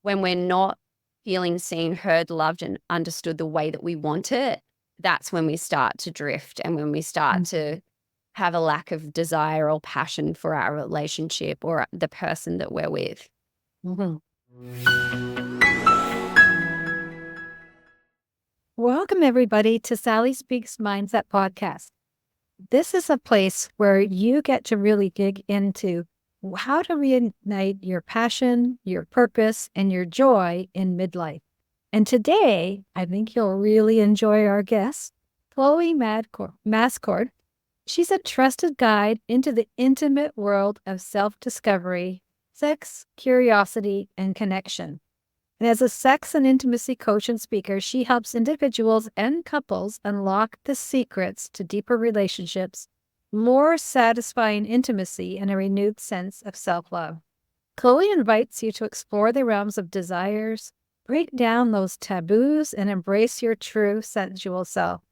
when we're not feeling seen, heard, loved, and understood the way that we want it, that's when we start to drift and when we start to have a lack of desire or passion for our relationship or the person that we're with. Mhm. Welcome, everybody, to Sally Speaks Mindset Podcast. This is a place where you get to really dig into how to reignite your passion, your purpose, and your joy in midlife. And today, I think you'll really enjoy our guest, Chloe Mascord. She's a trusted guide into the intimate world of self-discovery, sex, curiosity, and connection. And as a sex and intimacy coach and speaker, she helps individuals and couples unlock the secrets to deeper relationships, more satisfying intimacy, and a renewed sense of self-love. Chloe invites you to explore the realms of desires, break down those taboos, and embrace your true sensual self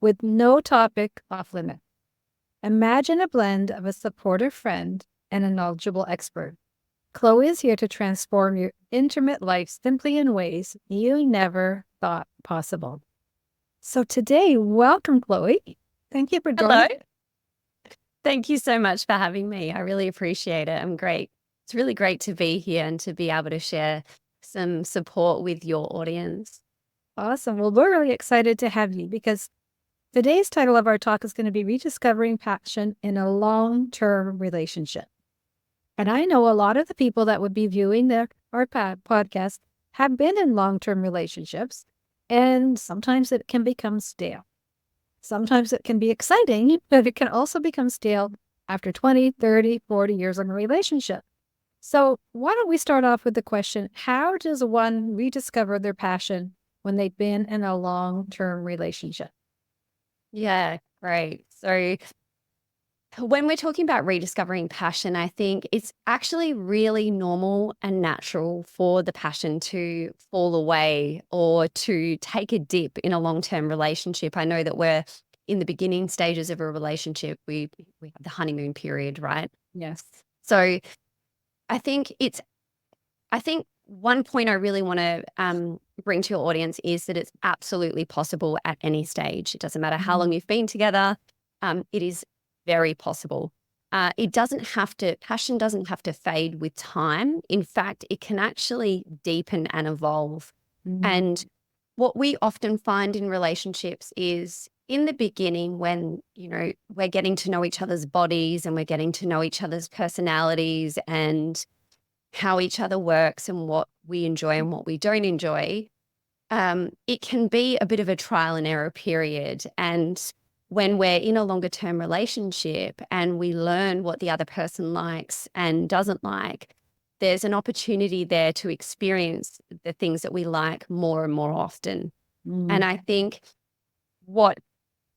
with no topic off limit. Imagine a blend of a supportive friend and a knowledgeable expert. Chloe is here to transform your intimate life simply in ways you never thought possible. So today, welcome, Chloe. Thank you for joining. Hello. Thank you so much for having me. I really appreciate it. I'm great. It's really great to be here and to be able to share some support with your audience. Awesome. Well, we're really excited to have you because today's title of our talk is going to be Rediscovering Passion in a Long-Term Relationship. And I know a lot of the people that would be viewing our podcast have been in long-term relationships, and sometimes it can become stale. Sometimes it can be exciting, but it can also become stale after 20, 30, 40 years in a relationship. So why don't we start off with the question, how does one rediscover their passion when they've been in a long-term relationship? Yeah, great. So when we're talking about rediscovering passion, I think it's actually really normal and natural for the passion to fall away or to take a dip in a long-term relationship. I know that we're in the beginning stages of a relationship. We have the honeymoon period, right? Yes. So I think one point I really want to bring to your audience is that it's absolutely possible at any stage. It doesn't matter how long you've been together. It is very possible. Passion doesn't have to fade with time. In fact, it can actually deepen and evolve. And what we often find in relationships is in the beginning when, we're getting to know each other's bodies and we're getting to know each other's personalities and how each other works and what we enjoy and what we don't enjoy, it can be a bit of a trial and error period. And when we're in a longer term relationship and we learn what the other person likes and doesn't like, there's an opportunity there to experience the things that we like more and more often. And I think what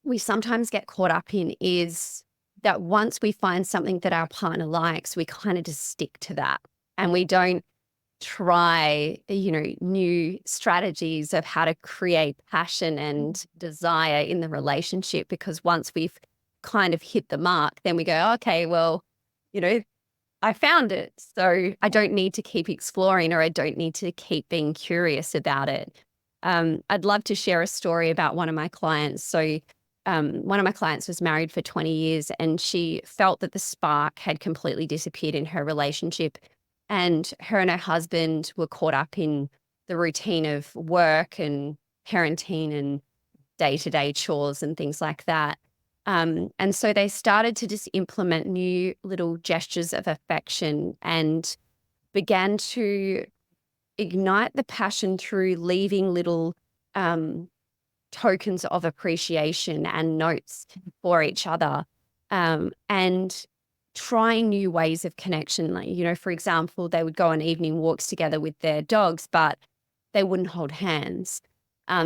we sometimes get caught up in is that once we find something that our partner likes, we kind of just stick to that. And we don't try, new strategies of how to create passion and desire in the relationship, because once we've kind of hit the mark, then we go, okay, well, I found it. So I don't need to keep exploring, or I don't need to keep being curious about it. I'd love to share a story about one of my clients. So one of my clients was married for 20 years and she felt that the spark had completely disappeared in her relationship. And her husband were caught up in the routine of work and parenting and day-to-day chores and things like that. And so they started to just implement new little gestures of affection and began to ignite the passion through leaving little tokens of appreciation and notes for each other, and trying new ways of connection. Like, for example, they would go on evening walks together with their dogs, but they wouldn't hold hands.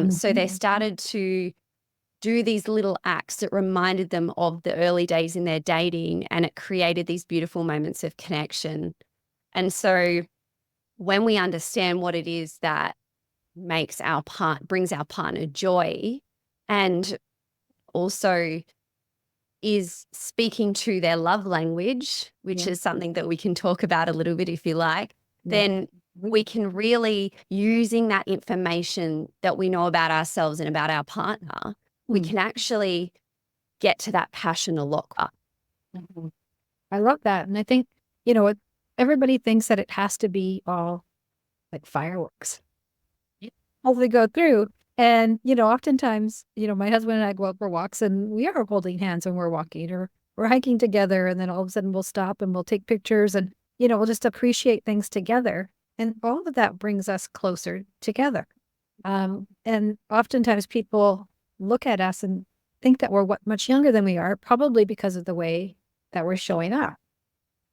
So they started to do these little acts that reminded them of the early days in their dating, and it created these beautiful moments of connection. And so when we understand what it is that brings our partner joy, and also is speaking to their love language, which is something that we can talk about a little bit if you like, then we can really, using that information that we know about ourselves and about our partner, we can actually get to that passion a lot quicker. Mhm. I love that. And I think, everybody thinks that it has to be all like fireworks. As we go through. And, oftentimes, my husband and I go out for walks and we are holding hands when we're walking, or we're hiking together. And then all of a sudden we'll stop and we'll take pictures and, we'll just appreciate things together. And all of that brings us closer together. And oftentimes people look at us and think that we're much younger than we are, probably because of the way that we're showing up,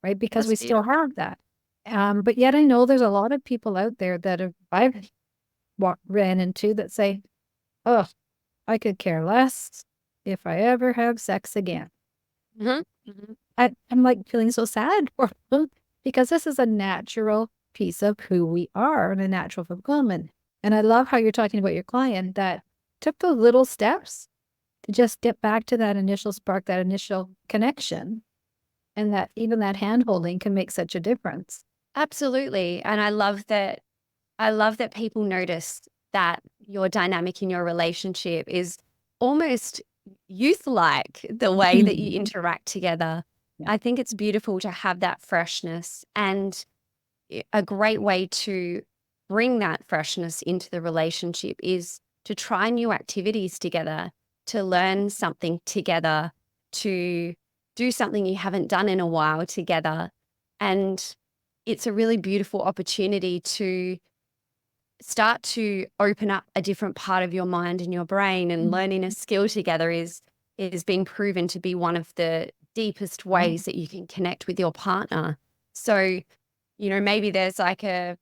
right? Because we still have that. But yet I know there's a lot of people out there that I've ran into that say, oh, I could care less if I ever have sex again. I'm like feeling so sad for them, because this is a natural piece of who we are and a natural fulfillment. And I love how you're talking about your client that took those little steps to just get back to that initial spark, that initial connection, and that even that hand holding can make such a difference. Absolutely. And I love that people notice that your dynamic in your relationship is almost youth-like, the way that you interact together. Yeah. I think it's beautiful to have that freshness, and a great way to bring that freshness into the relationship is to try new activities together, to learn something together, to do something you haven't done in a while together. And it's a really beautiful opportunity to start to open up a different part of your mind and your brain. And learning a skill together is being proven to be one of the deepest ways that you can connect with your partner. So, maybe there's like a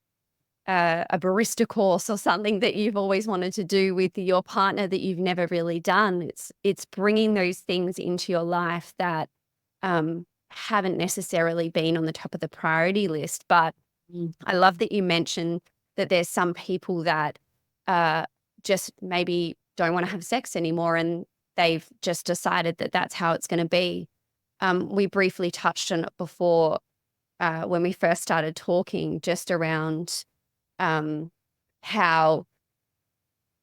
barista course or something that you've always wanted to do with your partner that you've never really done. It's bringing those things into your life that haven't necessarily been on the top of the priority list. But I love that you mentioned that there's some people that just maybe don't want to have sex anymore, and they've just decided that that's how it's going to be. We briefly touched on it before when we first started talking, just around how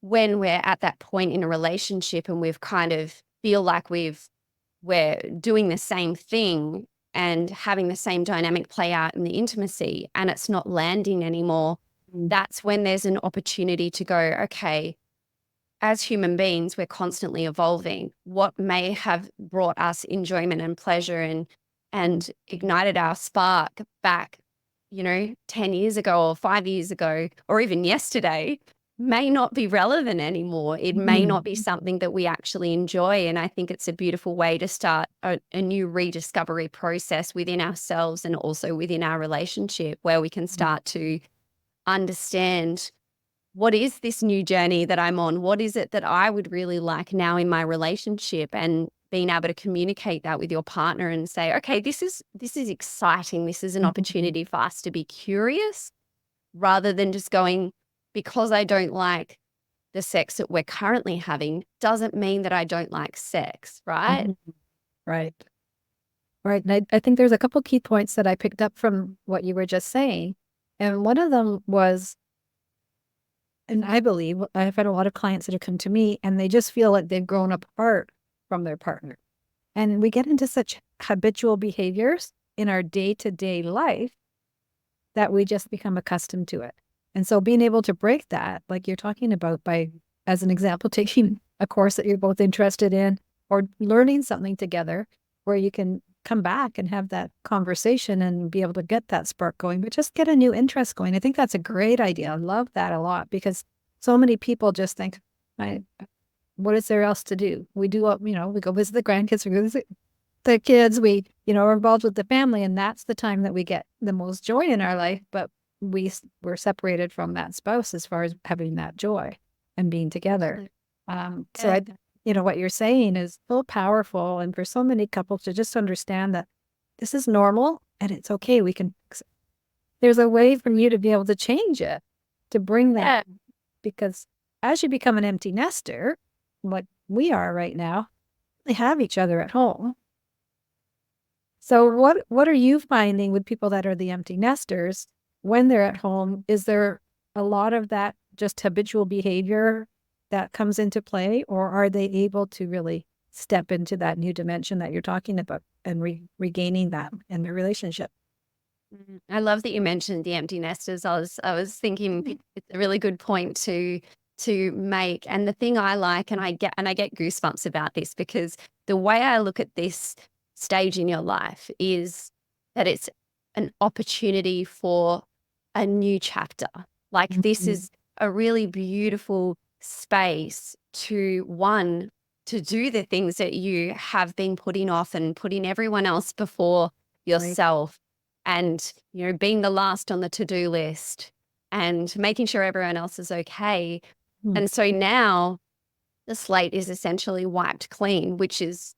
when we're at that point in a relationship and we've kind of feel like we're doing the same thing and having the same dynamic play out in the intimacy, and it's not landing anymore, that's when there's an opportunity to go, okay, as human beings, we're constantly evolving. What may have brought us enjoyment and pleasure and ignited our spark back, 10 years ago or 5 years ago, or even yesterday, may not be relevant anymore. It may not be something that we actually enjoy. And I think it's a beautiful way to start a new rediscovery process within ourselves and also within our relationship, where we can start to understand, what is this new journey that I'm on? What is it that I would really like now in my relationship? And being able to communicate that with your partner and say, okay, this is exciting. This is an opportunity for us to be curious, rather than just going, because I don't like the sex that we're currently having doesn't mean that I don't like sex, right? Right. Right. And I think there's a couple key points that I picked up from what you were just saying. And one of them was, and I believe I've had a lot of clients that have come to me and they just feel like they've grown apart from their partner. And we get into such habitual behaviors in our day-to-day life that we just become accustomed to it. And so being able to break that, like you're talking about, by, as an example, taking a course that you're both interested in, or learning something together where you can come back and have that conversation and be able to get that spark going, but just get a new interest going. I think that's a great idea. I love that a lot, because so many people just think, what is there else to do? We do, we go visit the grandkids, we go visit the kids, we, are involved with the family, and that's the time that we get the most joy in our life. But we're separated from that spouse as far as having that joy and being together. So what you're saying is so powerful. And for so many couples to just understand that this is normal and it's okay. We can fix it. There's a way for you to be able to change it, to bring that, because as you become an empty nester, what we are right now, they have each other at home. So what are you finding with people that are the empty nesters when they're at home, is there a lot of that just habitual behavior that comes into play, or are they able to really step into that new dimension that you're talking about and regaining that in their relationship? I love that you mentioned the empty nesters. I was thinking it's a really good point to make. And the thing I like, and I get goosebumps about this, because the way I look at this stage in your life is that it's an opportunity for a new chapter. Like, this Mhm. is a really beautiful space to do the things that you have been putting off and putting everyone else before Right. yourself, and being the last on the to-do list and making sure everyone else is okay. Mm. And so now the slate is essentially wiped clean, which is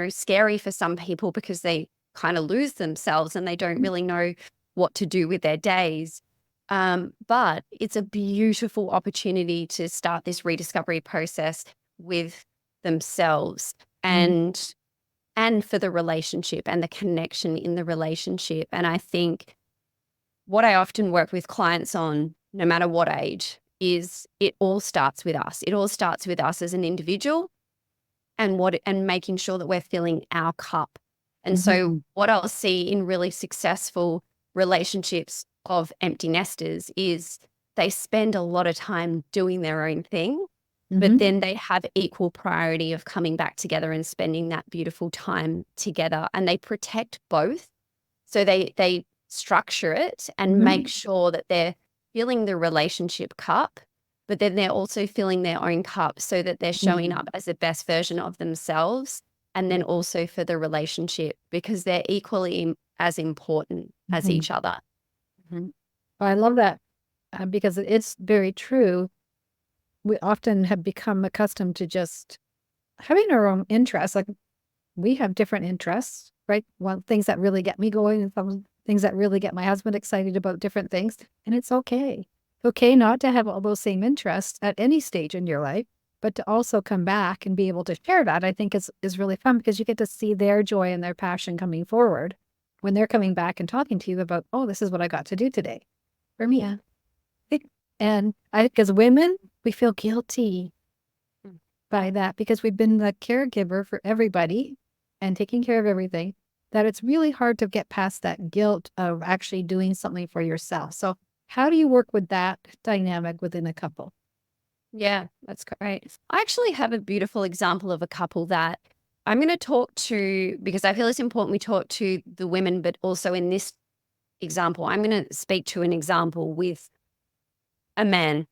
scary for some people, because they kind of lose themselves and they don't really know what to do with their days. But it's a beautiful opportunity to start this rediscovery process with themselves, Mhm. and for the relationship and the connection in the relationship. And I think what I often work with clients on, no matter what age, is it all starts with us. It all starts with us as an individual, and making sure that we're filling our cup. And so Mhm. what I'll see in really successful relationships of empty nesters is they spend a lot of time doing their own thing, but Mhm. then they have equal priority of coming back together and spending that beautiful time together. And they protect both. So they structure it and make Mhm. sure that they're filling the relationship cup, but then they're also filling their own cup so that they're showing Mhm. up as the best version of themselves, and then also for the relationship, because they're equally as important as Mhm. each other. Mhm. I love that, because it's very true. We often have become accustomed to just having our own interests. Like, we have different interests, right? One things that really get me going, and some things that really get my husband excited about different things. And it's okay. Okay not to have all those same interests at any stage in your life, but to also come back and be able to share that, I think is really fun, because you get to see their joy and their passion coming forward when they're coming back and talking to you about, oh, this is what I got to do today for Yeah. me. And because women, we feel guilty Mm. by that, because we've been the caregiver for everybody and taking care of everything, that it's really hard to get past that guilt of actually doing something for yourself. So how do you work with that dynamic within a couple? Yeah, that's great. I actually have a beautiful example of a couple that I'm going to talk to, because I feel it's important we talk to the women, but also in this example, I'm going to speak to an example with a man.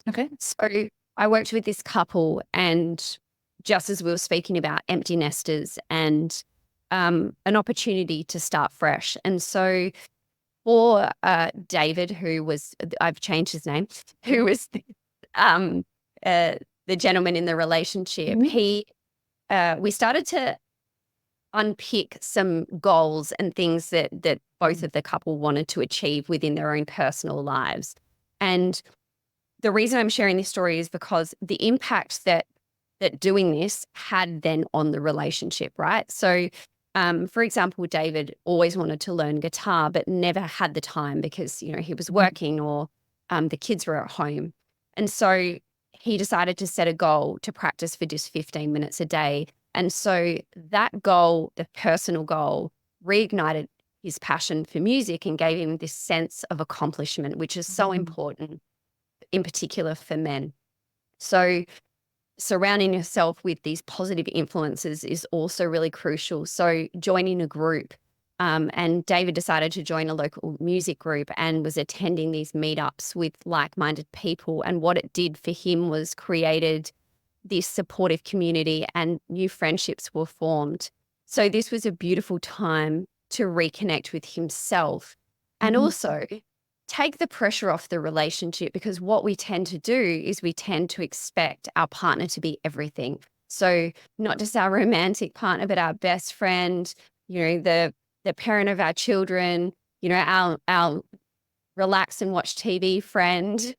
Okay. So I worked with this couple, and just as we were speaking about empty nesters and an opportunity to start fresh. And so for David, I've changed his name, who was um, the gentleman in the relationship, Mhm. we started to unpick some goals and things that both of the couple wanted to achieve within their own personal lives. And the reason I'm sharing this story is because the impact that doing this had then on the relationship, right? So, for example, David always wanted to learn guitar, but never had the time because he was Mhm. working, or the kids were at home, and so he decided to set a goal to practice for just 15 minutes a day. And so that goal, the personal goal, reignited his passion for music and gave him this sense of accomplishment, which is so Mhm. important, in particular for men. So surrounding yourself with these positive influences is also really crucial. So joining a group, and David decided to join a local music group and was attending these meetups with like-minded people. And what it did for him was created this supportive community, and new friendships were formed. So this was a beautiful time to reconnect with himself, and Mhm. also take the pressure off the relationship, because what we tend to do is we tend to expect our partner to be everything. So not just our romantic partner, but our best friend, the parent of our children, our relax and watch TV friend,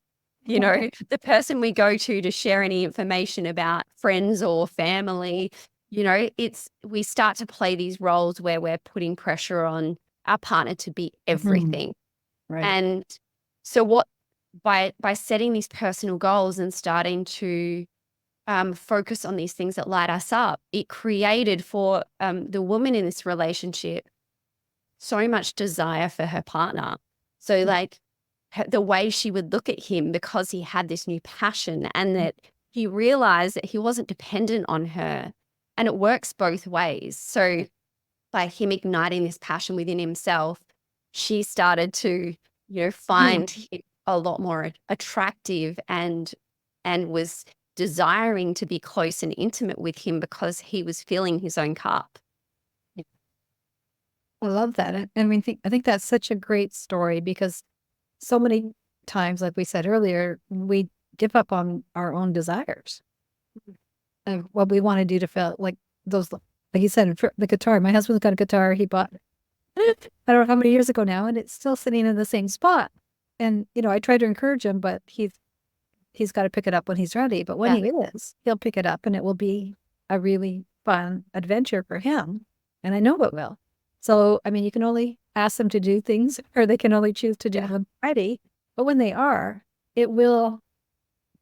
the person we go to share any information about friends or family. We start to play these roles where we're putting pressure on our partner to be Mhm. everything. Right. And so what by setting these personal goals and starting to focus on these things that light us up, it created for the woman in this relationship so much desire for her partner. So like the way she would look at him because he had this new passion, and that he realized that he wasn't dependent on her. And it works both ways. So by him igniting this passion within himself, she started to, find him a lot more attractive, and was desiring to be close and intimate with him because he was filling his own cup. I love that. I mean, I think that's such a great story, because so many times, like we said earlier, we give up on our own desires of what we want to do to feel like those, like you said, for the guitar. My husband's got a guitar he bought, I don't know how many years ago now, and it's still sitting in the same spot. And, I try to encourage him, but he's got to pick it up when he's ready. But when he is, he'll pick it up and it will be a really fun adventure for him. And I know it will. So, I mean, you can only ask them to do things, or they can only choose to do them ready. But when they are, it will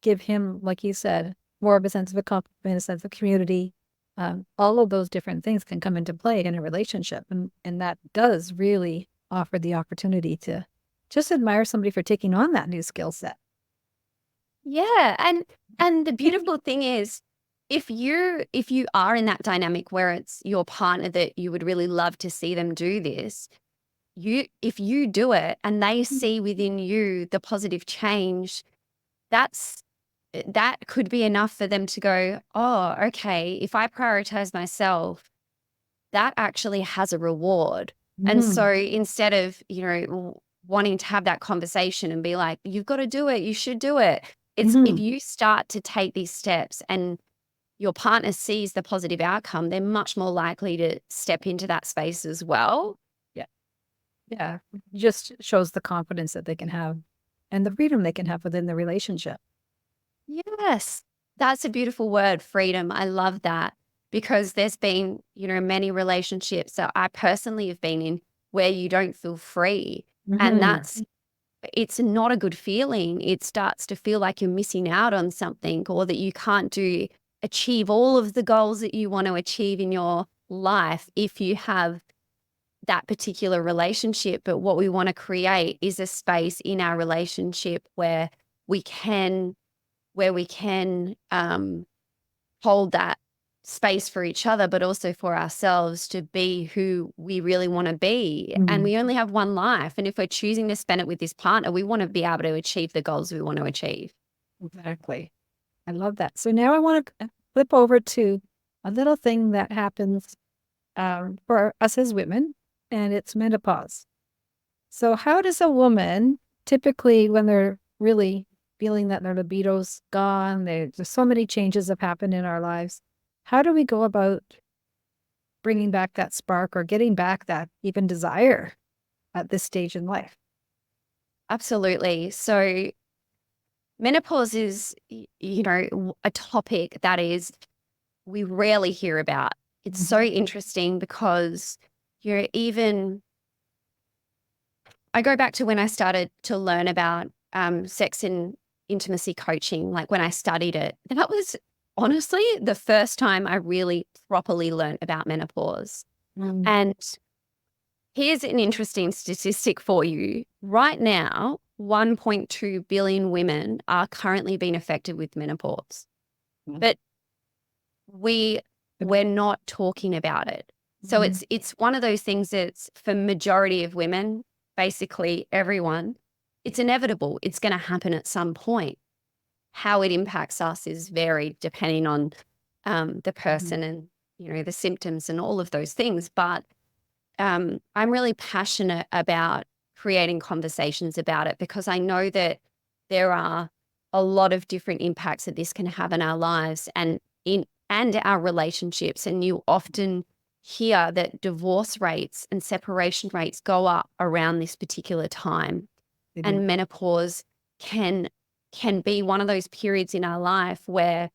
give him, like you said, more of a sense of accomplishment, a sense of community. All of those different things can come into play in a relationship. And that does really offer the opportunity to just admire somebody for taking on that new skill set. Yeah. And the beautiful thing is, if you are in that dynamic where it's your partner that you would really love to see them do this, if you do it and they see within you the positive change, that could be enough for them to go, oh, okay, if I prioritize myself, that actually has a reward. And so instead of, wanting to have that conversation and be like, you've got to do it, you should do it. It's if you start to take these steps and your partner sees the positive outcome, they're much more likely to step into that space as well. Yeah. Just shows the confidence that they can have and the freedom they can have within the relationship. Yes, that's a beautiful word, freedom. I love that, because there's been, many relationships that I personally have been in where you don't feel free. And it's not a good feeling. It starts to feel like you're missing out on something, or that you can't achieve all of the goals that you want to achieve in your life if you have that particular relationship. But what we want to create is a space in our relationship where we can hold that space for each other, but also for ourselves to be who we really want to be. And we only have one life. And if we're choosing to spend it with this partner, we want to be able to achieve the goals we want to achieve. Exactly. I love that. So now I want to flip over to a little thing that happens for us as women, and it's menopause. So how does a woman typically, when they're really feeling that their libido's gone, there's so many changes have happened in our lives, how do we go about bringing back that spark or getting back that even desire at this stage in life? Absolutely. So menopause is, a topic that we rarely hear about. It's so interesting because I go back to when I started to learn about sex and intimacy coaching, like when I studied it. And that was honestly the first time I really properly learned about menopause. And here's an interesting statistic for you. Right now, 1.2 billion women are currently being affected with menopause. But we're not talking about it. So it's one of those things that's, for majority of women, basically everyone, it's inevitable. It's going to happen at some point. How it impacts us is varied depending on the person and, the symptoms and all of those things. But I'm really passionate about creating conversations about it, because I know that there are a lot of different impacts that this can have in our lives and our relationships. And you often hear that divorce rates and separation rates go up around this particular time. And menopause can be one of those periods in our life where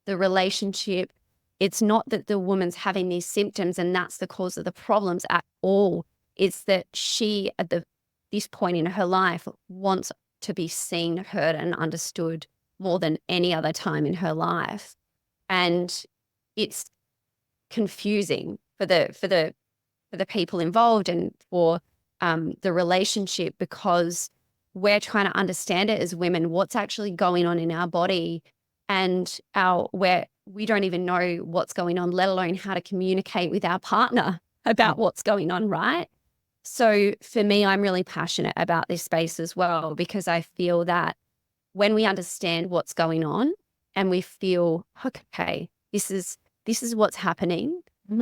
the relationship, it's not that the woman's having these symptoms and that's the cause of the problems at all. It's that the this point in her life wants to be seen, heard, and understood more than any other time in her life. And it's confusing for the people involved and for the relationship, because we're trying to understand it as women, what's actually going on in our body, and we don't even know what's going on, let alone how to communicate with our partner about what's going on, right? So for me, I'm really passionate about this space as well, because I feel that when we understand what's going on and we feel, okay, this is what's happening,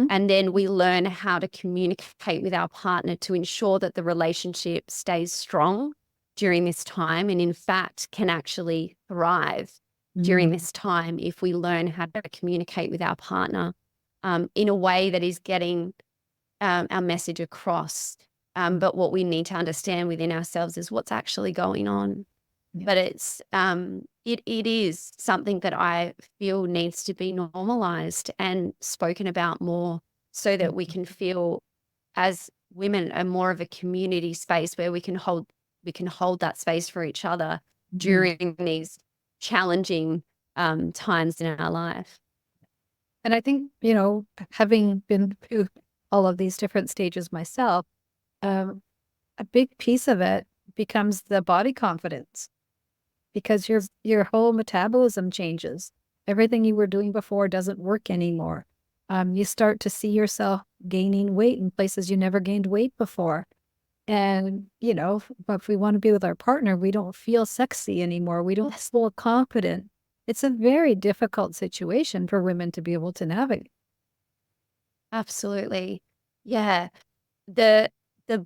and then we learn how to communicate with our partner to ensure that the relationship stays strong during this time, and in fact can actually thrive during this time if we learn how to communicate with our partner in a way that is getting our message across. But what we need to understand within ourselves is what's actually going on. Yeah. But it is something that I feel needs to be normalized and spoken about more, so that we can feel as women a more of a community space where we can hold that space for each other during these challenging times in our life. And I think, having been through all of these different stages myself, a big piece of it becomes the body confidence, because your whole metabolism changes. Everything you were doing before doesn't work anymore. You start to see yourself gaining weight in places you never gained weight before. And, if we want to be with our partner, we don't feel sexy anymore. We don't feel confident. It's a very difficult situation for women to be able to navigate. Absolutely. Yeah. The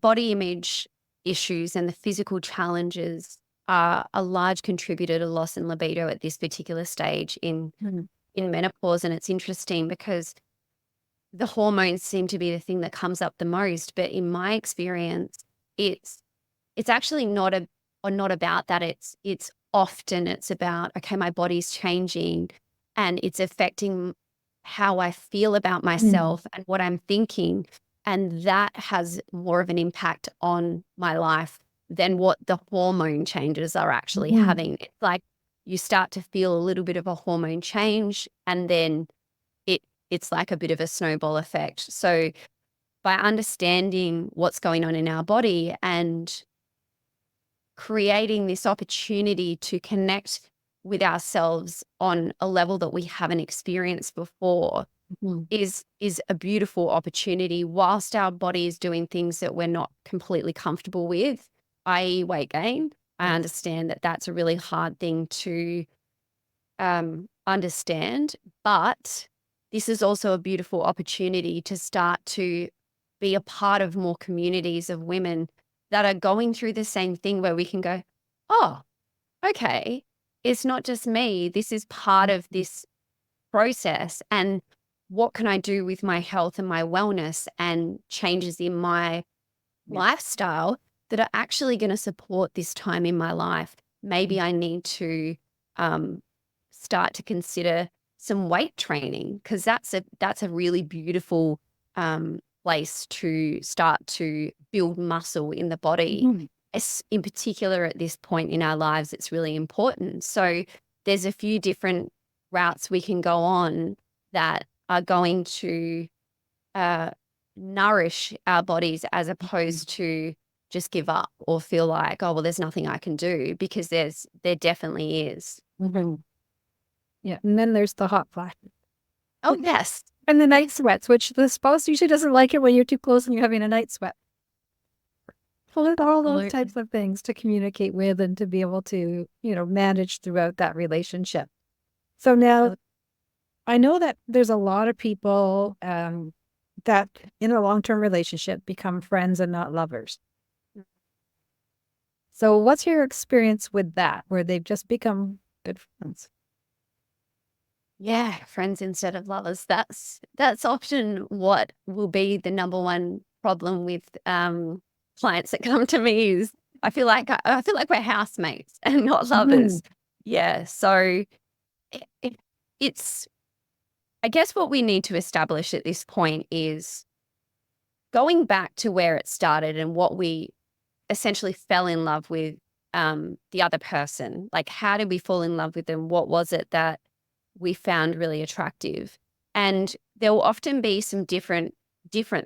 body image issues and the physical challenges are a large contributor to loss in libido at this particular stage in menopause. And it's interesting because the hormones seem to be the thing that comes up the most. But in my experience, it's actually not about that. It's often about, okay, my body's changing and it's affecting how I feel about myself and what I'm thinking. And that has more of an impact on my life than what the hormone changes are actually having. It's like you start to feel a little bit of a hormone change, and then it's like a bit of a snowball effect. So by understanding what's going on in our body and creating this opportunity to connect with ourselves on a level that we haven't experienced before is a beautiful opportunity, whilst our body is doing things that we're not completely comfortable with, i.e. weight gain. I understand that that's a really hard thing to understand, but this is also a beautiful opportunity to start to be a part of more communities of women that are going through the same thing, where we can go, oh, okay, it's not just me. This is part of this process. And what can I do with my health and my wellness and changes in my lifestyle that are actually going to support this time in my life? Maybe I need to start to consider some weight training, because that's a really beautiful place to start to build muscle in the body. In particular, at this point in our lives, it's really important. So there's a few different routes we can go on that are going to nourish our bodies, as opposed to just give up or feel like, oh, well, there's nothing I can do, because there definitely is. Yeah. And then there's the hot flashes. Oh, yes. And the night sweats, which the spouse usually doesn't like it when you're too close and you're having a night sweat. All those types of things to communicate with and to be able to, manage throughout that relationship. So now I know that there's a lot of people that in a long-term relationship become friends and not lovers. So what's your experience with that, where they've just become good friends? Yeah, friends instead of lovers. That's often what will be the number one problem with clients that come to me. Is I feel like we're housemates and not lovers. Yeah, so it's I guess what we need to establish at this point is going back to where it started and what we essentially fell in love with the other person. Like, how did we fall in love with them? What was it that we found really attractive? And there will often be some different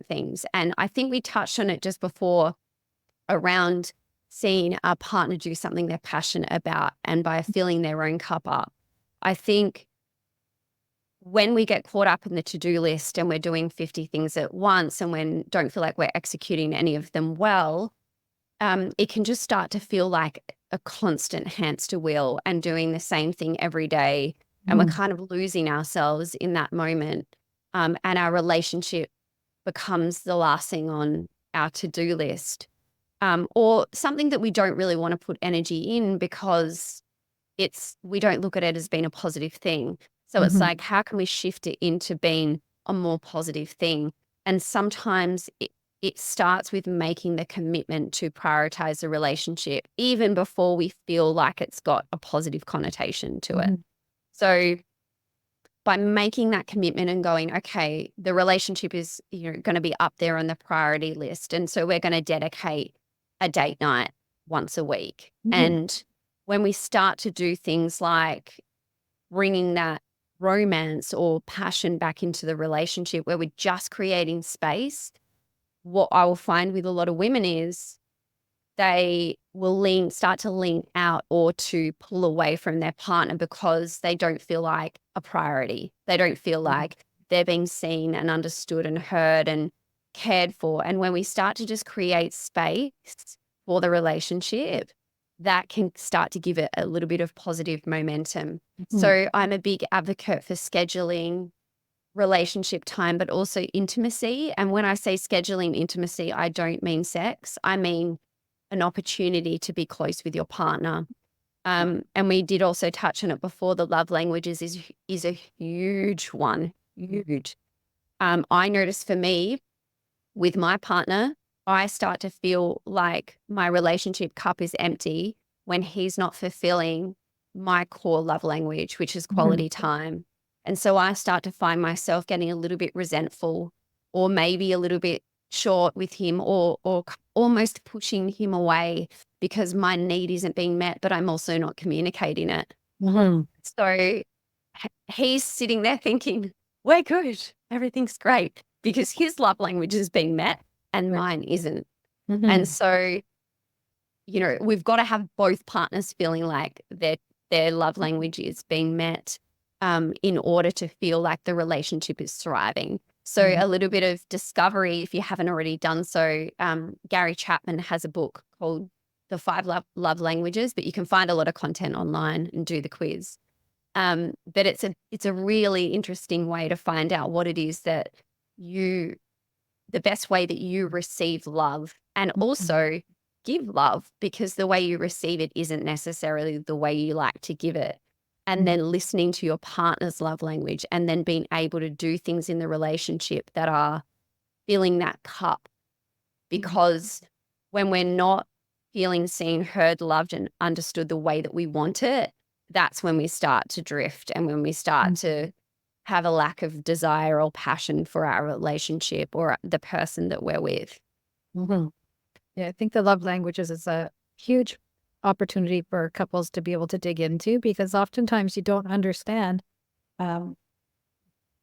things. And I think we touched on it just before around seeing our partner do something they're passionate about and by filling their own cup up. I think when we get caught up in the to-do list and we're doing 50 things at once and when don't feel like we're executing any of them well, it can just start to feel like a constant hamster wheel and doing the same thing every day. And we're kind of losing ourselves in that moment. And our relationship becomes the last thing on our to-do list, or something that we don't really want to put energy in because we don't look at it as being a positive thing. So it's like, how can we shift it into being a more positive thing? And sometimes it starts with making the commitment to prioritize the relationship, even before we feel like it's got a positive connotation to it. So by making that commitment and going, okay, the relationship is, going to be up there on the priority list. And so we're going to dedicate a date night once a week. And when we start to do things like bringing that romance or passion back into the relationship where we're just creating space, what I will find with a lot of women is they will start to lean out or to pull away from their partner because they don't feel like a priority. They don't feel like they're being seen and understood and heard and cared for. And when we start to just create space for the relationship, that can start to give it a little bit of positive momentum. So I'm a big advocate for scheduling relationship time, but also intimacy. And when I say scheduling intimacy, I don't mean sex. I mean an opportunity to be close with your partner. And we did also touch on it before. The love languages is a huge one, huge. I notice for me with my partner, I start to feel like my relationship cup is empty when he's not fulfilling my core love language, which is quality time. And so I start to find myself getting a little bit resentful or maybe a little bit short with him or almost pushing him away because my need isn't being met, but I'm also not communicating it. So he's sitting there thinking, we're good, everything's great, because his love language is being met and mine isn't. And so, we've got to have both partners feeling like their love language is being met in order to feel like the relationship is thriving. So a little bit of discovery, if you haven't already done so, Gary Chapman has a book called The 5 Love Languages, but you can find a lot of content online and do the quiz. But it's a really interesting way to find out what it is that the best way that you receive love and also give love, because the way you receive it isn't necessarily the way you like to give it. And then listening to your partner's love language and then being able to do things in the relationship that are filling that cup. Because when we're not feeling seen, heard, loved, and understood the way that we want it, that's when we start to drift and when we start to have a lack of desire or passion for our relationship or the person that we're with. Yeah, I think the love languages is a huge opportunity for couples to be able to dig into, because oftentimes you don't understand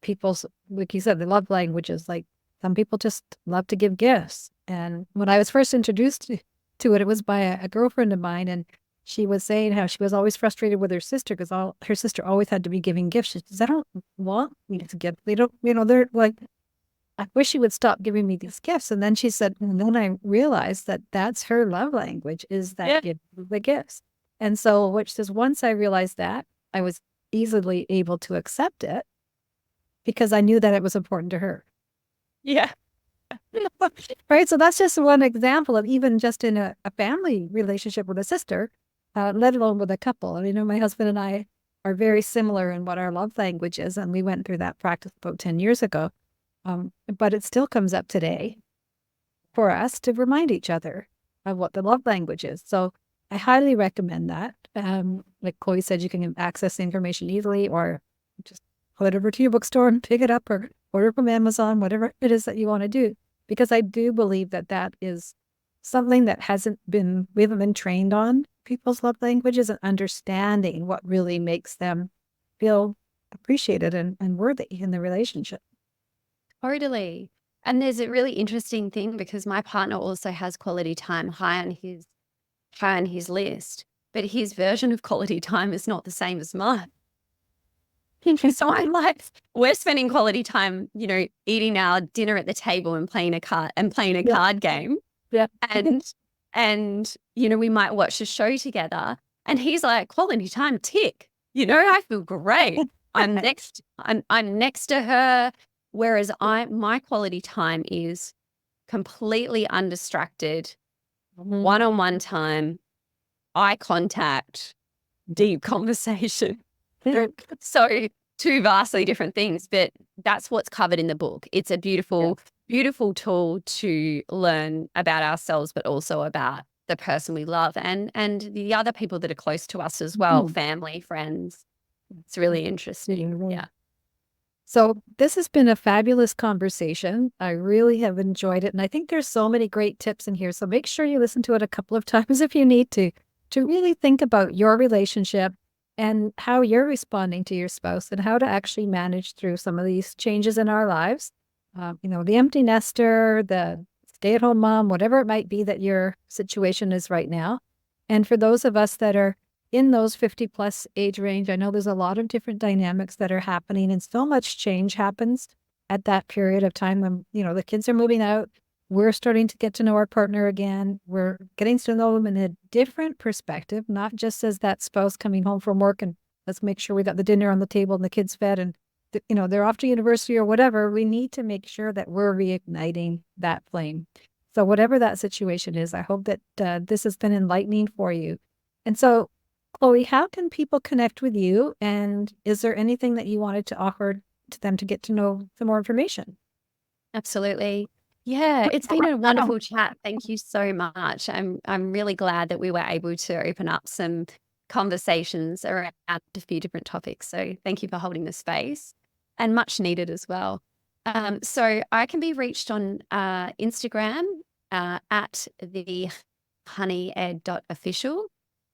people's, like you said, the love languages. Like some people just love to give gifts. And when I was first introduced to it, it was by a girlfriend of mine, and she was saying how she was always frustrated with her sister because her sister always had to be giving gifts. She says, I don't want me to give. They don't, they're like, I wish she would stop giving me these gifts. And then she said, and then I realized that that's her love language, is that the gifts. And so, which says, once I realized that, I was easily able to accept it because I knew that it was important to her. Yeah. Right. So that's just one example of even just in a family relationship with a sister, let alone with a couple. I mean, my husband and I are very similar in what our love language is. And we went through that practice about 10 years ago. But it still comes up today for us to remind each other of what the love language is. So I highly recommend that. Like Chloe said, you can access the information easily, or just head over to your bookstore and pick it up, or order from Amazon, whatever it is that you want to do. Because I do believe that that is something that we haven't been trained on people's love languages and understanding what really makes them feel appreciated and worthy in the relationship. Totally. And there's a really interesting thing because my partner also has quality time high on his list, but his version of quality time is not the same as mine. So I'm like, we're spending quality time, eating our dinner at the table and playing a card game. Yeah. And we might watch a show together. And he's like, quality time, tick. I feel great. I'm next to her. Whereas my quality time is completely undistracted, one-on-one time, eye contact, deep conversation. So two vastly different things, but that's what's covered in the book. It's a beautiful tool to learn about ourselves, but also about the person we love and the other people that are close to us as well, family, friends. It's really interesting. Yeah. So this has been a fabulous conversation. I really have enjoyed it. And I think there's so many great tips in here. So make sure you listen to it a couple of times if you need to really think about your relationship and how you're responding to your spouse and how to actually manage through some of these changes in our lives. The empty nester, the stay-at-home mom, whatever it might be that your situation is right now. And for those of us that are in those 50 plus age range, I know there's a lot of different dynamics that are happening and so much change happens at that period of time when, the kids are moving out. We're starting to get to know our partner again. We're getting to know them in a different perspective, not just as that spouse coming home from work and let's make sure we got the dinner on the table and the kids fed and, they're off to university or whatever. We need to make sure that we're reigniting that flame. So whatever that situation is, I hope that this has been enlightening for you. And so, Chloe, how can people connect with you? And is there anything that you wanted to offer to them to get to know some more information? Absolutely. Yeah, it's been a wonderful chat. Thank you so much. I'm really glad that we were able to open up some conversations around a few different topics. So thank you for holding the space and much needed as well. So I can be reached on Instagram at the honeyed.official.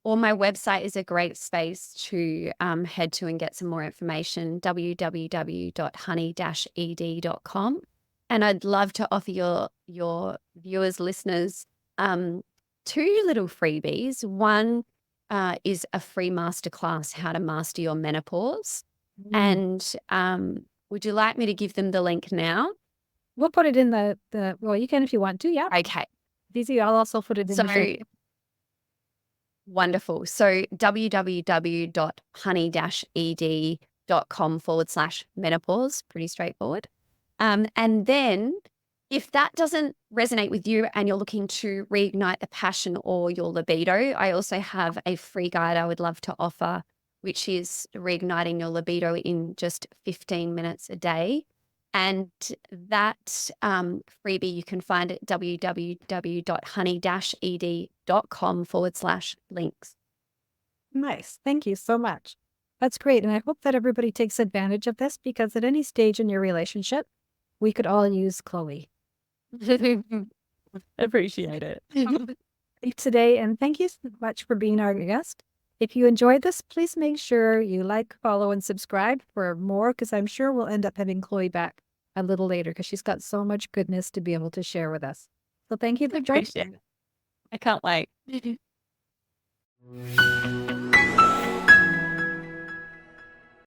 Or my website is a great space to head to and get some more information, www.honey-ed.com. And I'd love to offer your viewers, listeners, two little freebies. One is a free masterclass, How to Master Your Menopause. And would you like me to give them the link now? We'll put it in well, you can if you want to, yeah. Okay. Easy, I'll also put it in the show. Wonderful. So www.honey-ed.com/menopause, pretty straightforward. And then if that doesn't resonate with you and you're looking to reignite the passion or your libido, I also have a free guide I would love to offer, which is reigniting your libido in just 15 minutes a day. And that freebie you can find at www.honey-ed.com/links. Nice. Thank you so much. That's great. And I hope that everybody takes advantage of this because at any stage in your relationship, we could all use Chloe. Appreciate it. Today, and thank you so much for being our guest. If you enjoyed this, please make sure you like, follow, and subscribe for more because I'm sure we'll end up having Chloe back a little later because she's got so much goodness to be able to share with us. So thank you for joining. I can't wait.